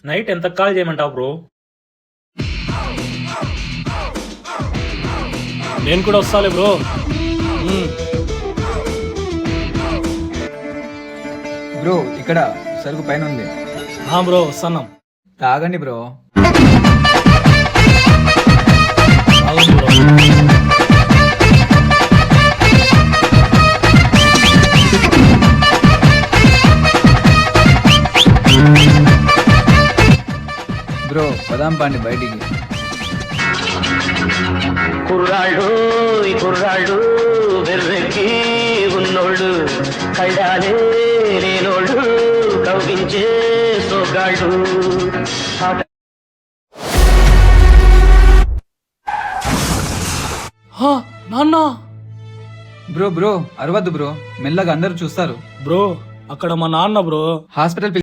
Night ఎంత call చేయమంటావు bro? నేను కూడా వస్తాలే బ్రో. బ్రో ఇక్కడ సరుకు పైన ఉంది. బ్రో వస్తున్నాం. తాగండి బ్రో. అవును బ్రో. బ్రో పదాం పాండి బయటికి. కుర్రాళ్ళు ఈ కుర్రాళ్ళు వెర్రెక్కి ఉన్నోళ్ళు, కళ్ళాలే లేనోళ్ళు, కవ్వించే సోగాళ్ళు. నాన్న బ్రో బ్రో అరవద్దు బ్రో, మెల్లగా అందరూ చూస్తారు. బ్రో అక్కడ మా నాన్న బ్రో. హాస్పిటల్